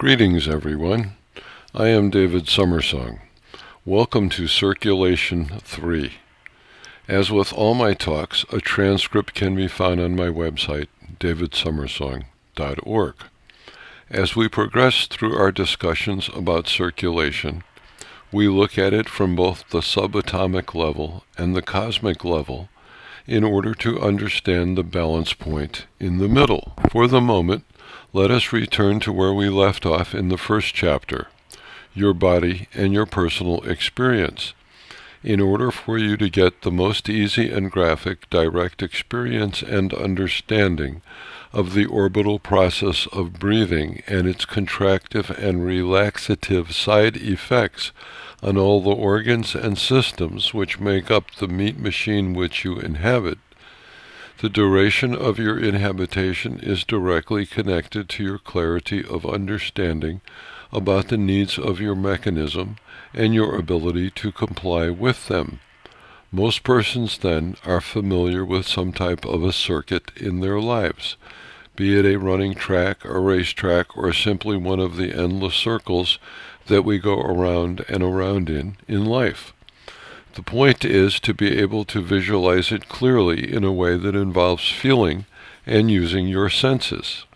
Greetings, everyone. I am David Summersong. Welcome to Circulation 3. As with all my talks, a transcript can be found on my website, davidsummersong.org. As we progress through our discussions about circulation, we look at it from both the subatomic level and the cosmic level in order to understand the balance point in the middle. For the moment, let us return to where we left off in the first chapter, your body and your personal experience. In order for you to get the most easy and graphic direct experience and understanding of the orbital process of breathing and its contractive and relaxative side effects on all the organs and systems which make up the meat machine which you inhabit, the duration of your inhabitation is directly connected to your clarity of understanding about the needs of your mechanism and your ability to comply with them. Most persons, then, are familiar with some type of a circuit in their lives, be it a running track, a racetrack, or simply one of the endless circles that we go around and around in life. The point is to be able to visualize it clearly in a way that involves feeling and using your senses.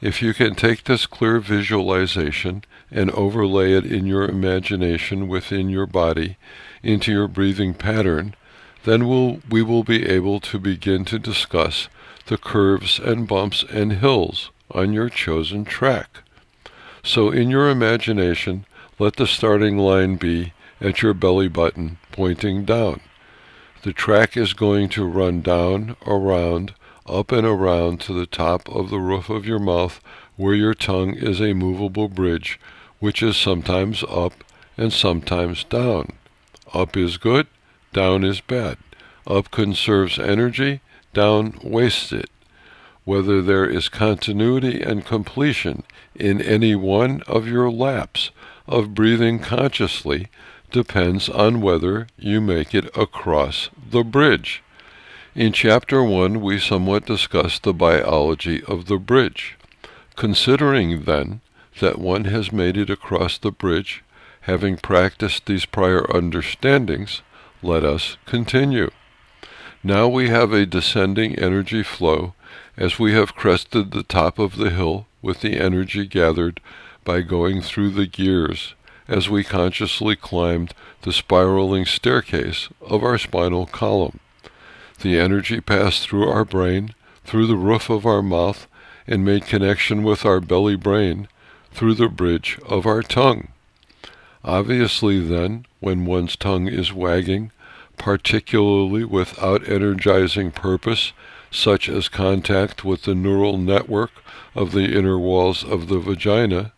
If you can take this clear visualization and overlay it in your imagination within your body into your breathing pattern, then we will be able to begin to discuss the curves and bumps and hills on your chosen track. So in your imagination, let the starting line be at your belly button pointing down. The track is going to run down, around, up and around to the top of the roof of your mouth where your tongue is a movable bridge which is sometimes up and sometimes down. Up is good, down is bad. Up conserves energy, down wastes it. Whether there is continuity and completion in any one of your laps of breathing consciously depends on whether you make it across the bridge. In Chapter 1, we somewhat discussed the biology of the bridge. Considering, then, that one has made it across the bridge, having practiced these prior understandings, let us continue. Now we have a descending energy flow as we have crested the top of the hill with the energy gathered by going through the gears as we consciously climbed the spiraling staircase of our spinal column. The energy passed through our brain, through the roof of our mouth, and made connection with our belly brain through the bridge of our tongue. Obviously, then, when one's tongue is wagging, particularly without energizing purpose, such as contact with the neural network of the inner walls of the vagina,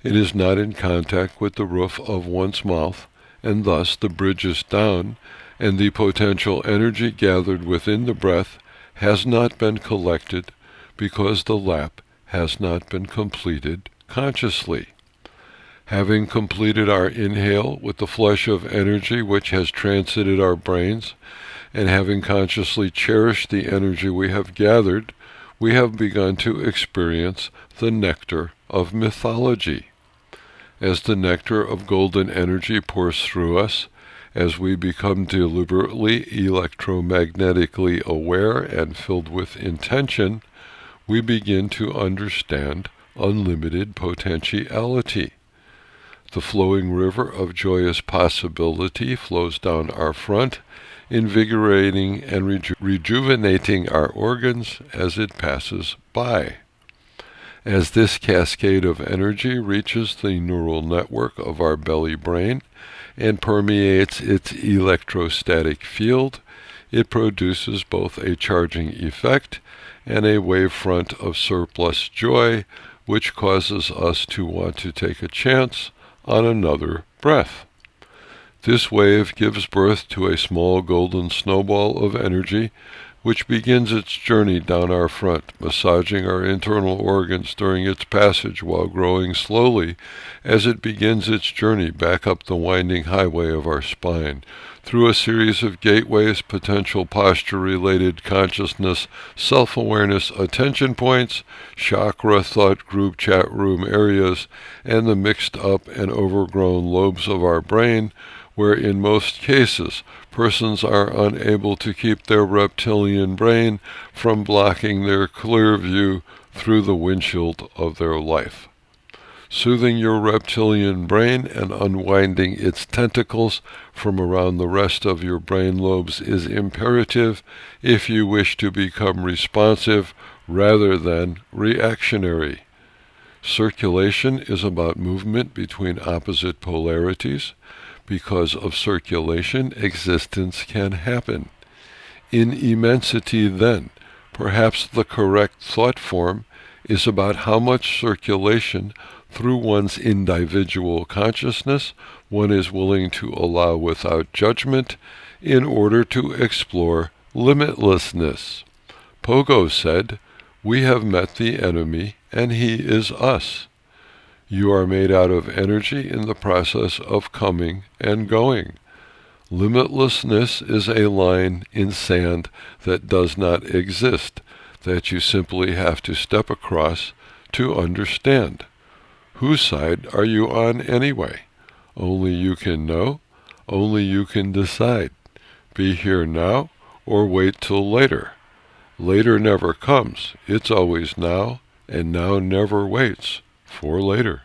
it is not in contact with the roof of one's mouth, and thus the bridge is down, and the potential energy gathered within the breath has not been collected because the lap has not been completed consciously. Having completed our inhale with the flush of energy which has transited our brains, and having consciously cherished the energy we have gathered, we have begun to experience the nectar of mythology. As the nectar of golden energy pours through us, as we become deliberately electromagnetically aware and filled with intention, we begin to understand unlimited potentiality. The flowing river of joyous possibility flows down our front, invigorating and rejuvenating our organs as it passes by. As this cascade of energy reaches the neural network of our belly brain and permeates its electrostatic field, it produces both a charging effect and a wavefront of surplus joy, which causes us to want to take a chance on another breath. This wave gives birth to a small golden snowball of energy, which begins its journey down our front, massaging our internal organs during its passage while growing slowly as it begins its journey back up the winding highway of our spine, through a series of gateways, potential posture-related consciousness, self-awareness, attention points, chakra, thought group, chat room areas, and the mixed up and overgrown lobes of our brain, where in most cases persons are unable to keep their reptilian brain from blocking their clear view through the windshield of their life. Soothing your reptilian brain and unwinding its tentacles from around the rest of your brain lobes is imperative if you wish to become responsive rather than reactionary. Circulation is about movement between opposite polarities. Because of circulation, existence can happen. In immensity, then, perhaps the correct thought form is about how much circulation through one's individual consciousness one is willing to allow without judgment in order to explore limitlessness. Pogo said, "We have met the enemy, and he is us." You are made out of energy in the process of coming and going. Limitlessness is a line in sand that does not exist, that you simply have to step across to understand. Whose side are you on anyway? Only you can know, only you can decide. Be here now or wait till later. Later never comes, it's always now, and now never waits for later.